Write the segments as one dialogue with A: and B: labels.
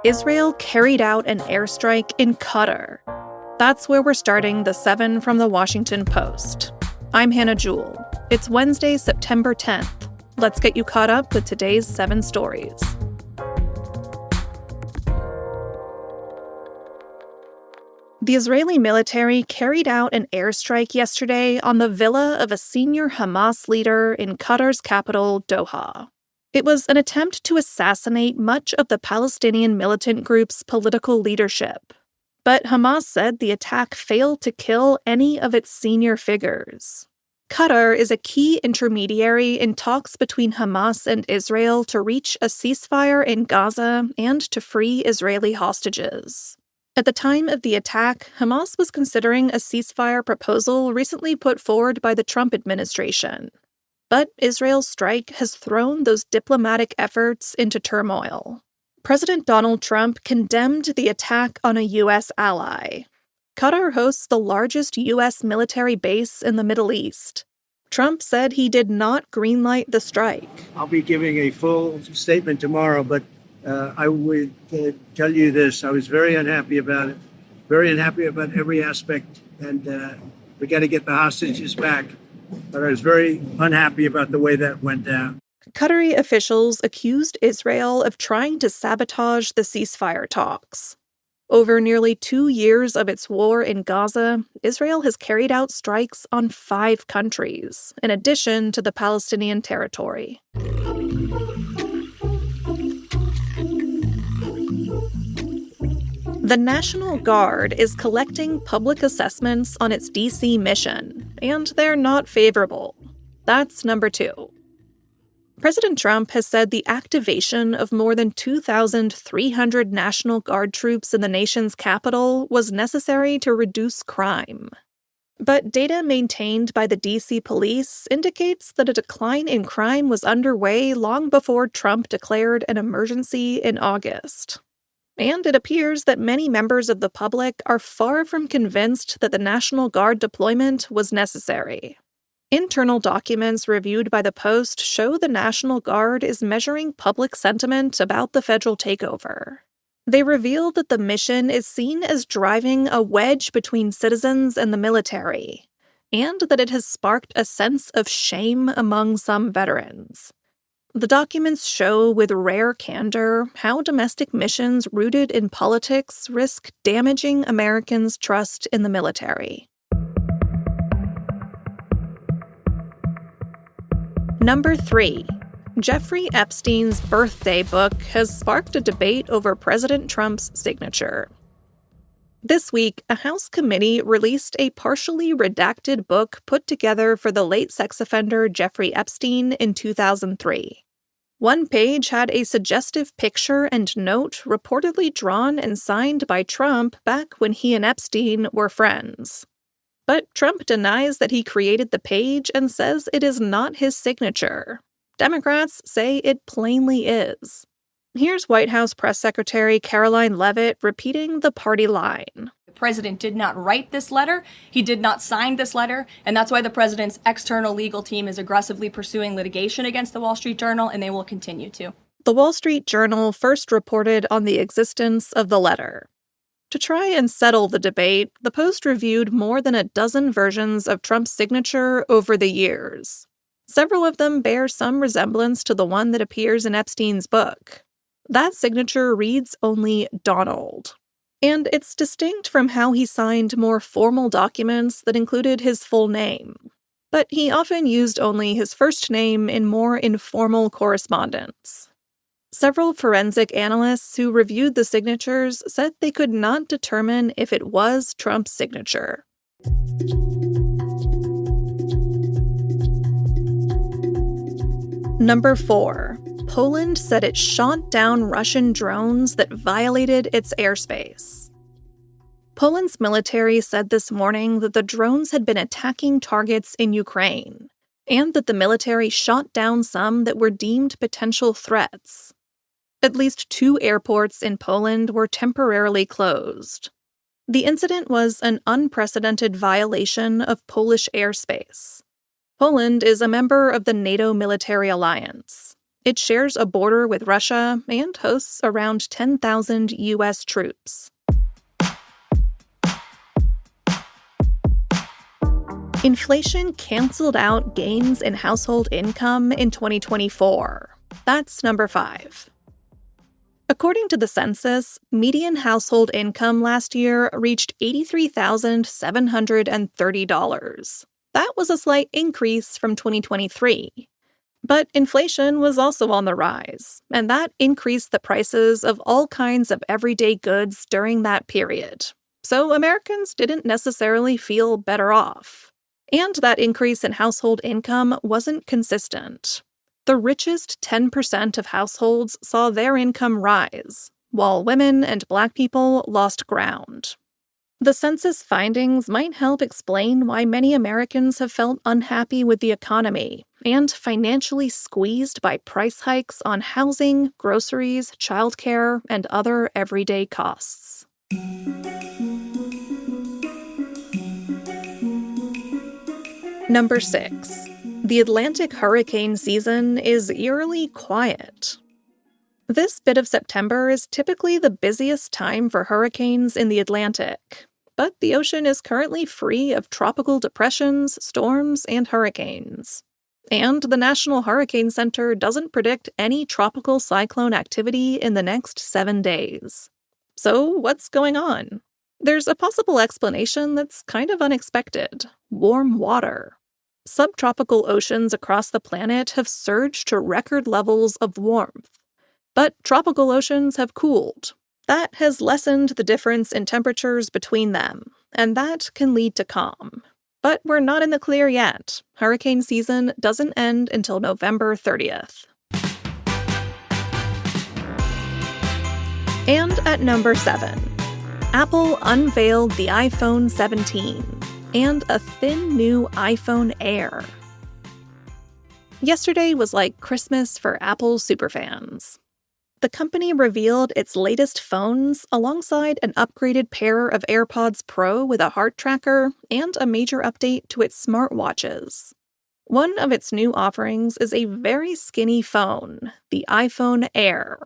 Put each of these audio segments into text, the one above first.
A: Israel carried out an airstrike in Qatar. That's where we're starting the 7 from the Washington Post. I'm Hannah Jewell. It's Wednesday, September 10th. Let's get you caught up with today's 7 stories. The Israeli military carried out an airstrike yesterday on the villa of a senior Hamas leader in Qatar's capital, Doha. It was an attempt to assassinate much of the Palestinian militant group's political leadership. But Hamas said the attack failed to kill any of its senior figures. Qatar is a key intermediary in talks between Hamas and Israel to reach a ceasefire in Gaza and to free Israeli hostages. At the time of the attack, Hamas was considering a ceasefire proposal recently put forward by the Trump administration. But Israel's strike has thrown those diplomatic efforts into turmoil. President Donald Trump condemned the attack on a U.S. ally. Qatar hosts the largest U.S. military base in the Middle East. Trump said he did not greenlight the strike.
B: I'll be giving a full statement tomorrow, but I would tell you this. I was very unhappy about it, very unhappy about every aspect, and we got to get the hostages back. But I was very unhappy about the way that went down.
A: Qatari officials accused Israel of trying to sabotage the ceasefire talks. Over nearly 2 years of its war in Gaza, Israel has carried out strikes on 5 countries, in addition to the Palestinian territory. The National Guard is collecting public assessments on its D.C. mission, and they're not favorable. That's number 2. President Trump has said the activation of more than 2,300 National Guard troops in the nation's capital was necessary to reduce crime. But data maintained by the D.C. police indicates that a decline in crime was underway long before Trump declared an emergency in August. And it appears that many members of the public are far from convinced that the National Guard deployment was necessary. Internal documents reviewed by the Post show the National Guard is measuring public sentiment about the federal takeover. They reveal that the mission is seen as driving a wedge between citizens and the military, and that it has sparked a sense of shame among some veterans. The documents show with rare candor how domestic missions rooted in politics risk damaging Americans' trust in the military. Number 3. Jeffrey Epstein's birthday book has sparked a debate over President Trump's signature. This week, a House committee released a partially redacted book put together for the late sex offender Jeffrey Epstein in 2003. One page had a suggestive picture and note reportedly drawn and signed by Trump back when he and Epstein were friends. But Trump denies that he created the page and says it is not his signature. Democrats say it plainly is. Here's White House Press Secretary Caroline Leavitt repeating the party line.
C: The president did not write this letter. He did not sign this letter. And that's why the president's external legal team is aggressively pursuing litigation against the Wall Street Journal, and they will continue to.
A: The Wall Street Journal first reported on the existence of the letter. To try and settle the debate, the Post reviewed more than a dozen versions of Trump's signature over the years. Several of them bear some resemblance to the one that appears in Epstein's book. That signature reads only Donald. And it's distinct from how he signed more formal documents that included his full name. But he often used only his first name in more informal correspondence. Several forensic analysts who reviewed the signatures said they could not determine if it was Trump's signature. Number 4. Poland said it shot down Russian drones that violated its airspace. Poland's military said this morning that the drones had been attacking targets in Ukraine, and that the military shot down some that were deemed potential threats. At least 2 airports in Poland were temporarily closed. The incident was an unprecedented violation of Polish airspace. Poland is a member of the NATO military alliance. It shares a border with Russia and hosts around 10,000 U.S. troops. Inflation canceled out gains in household income in 2024. That's number 5. According to the census, median household income last year reached $83,730. That was a slight increase from 2023. But inflation was also on the rise, and that increased the prices of all kinds of everyday goods during that period. So Americans didn't necessarily feel better off. And that increase in household income wasn't consistent. The richest 10% of households saw their income rise, while women and Black people lost ground. The census findings might help explain why many Americans have felt unhappy with the economy and financially squeezed by price hikes on housing, groceries, childcare, and other everyday costs. Number 6. The Atlantic hurricane season is eerily quiet. This bit of September is typically the busiest time for hurricanes in the Atlantic, but the ocean is currently free of tropical depressions, storms, and hurricanes. And the National Hurricane Center doesn't predict any tropical cyclone activity in the next 7 days. So what's going on? There's a possible explanation that's kind of unexpected: warm water. Subtropical oceans across the planet have surged to record levels of warmth. But tropical oceans have cooled. That has lessened the difference in temperatures between them, and that can lead to calm. But we're not in the clear yet. Hurricane season doesn't end until November 30th. And at number 7, Apple unveiled the iPhone 17 and a thin new iPhone Air. Yesterday was like Christmas for Apple superfans. The company revealed its latest phones alongside an upgraded pair of AirPods Pro with a heart tracker and a major update to its smartwatches. One of its new offerings is a very skinny phone, the iPhone Air.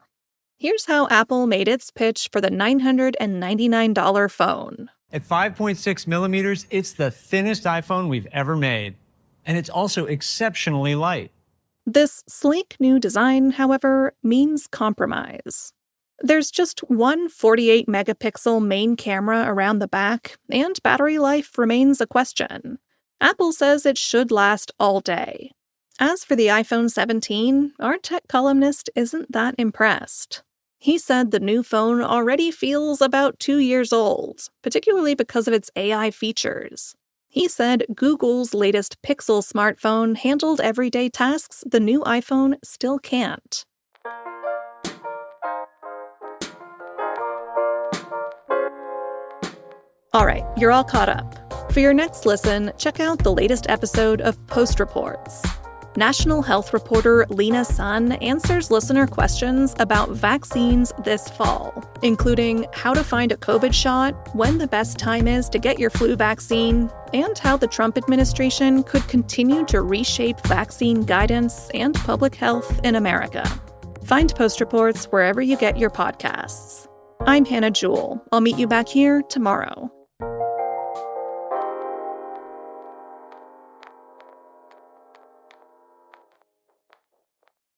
A: Here's how Apple made its pitch for the $999 phone.
D: At 5.6 millimeters, it's the thinnest iPhone we've ever made. And it's also exceptionally light.
A: This sleek new design, however, means compromise. There's just one 48-megapixel main camera around the back, and battery life remains a question. Apple says it should last all day. As for the iPhone 17, our tech columnist isn't that impressed. He said the new phone already feels about 2 years old, particularly because of its AI features. He said Google's latest Pixel smartphone handled everyday tasks the new iPhone still can't. All right, you're all caught up. For your next listen, check out the latest episode of Post Reports. National health reporter Lena Sun answers listener questions about vaccines this fall, including how to find a COVID shot, when the best time is to get your flu vaccine, and how the Trump administration could continue to reshape vaccine guidance and public health in America. Find Post Reports wherever you get your podcasts. I'm Hannah Jewell. I'll meet you back here tomorrow.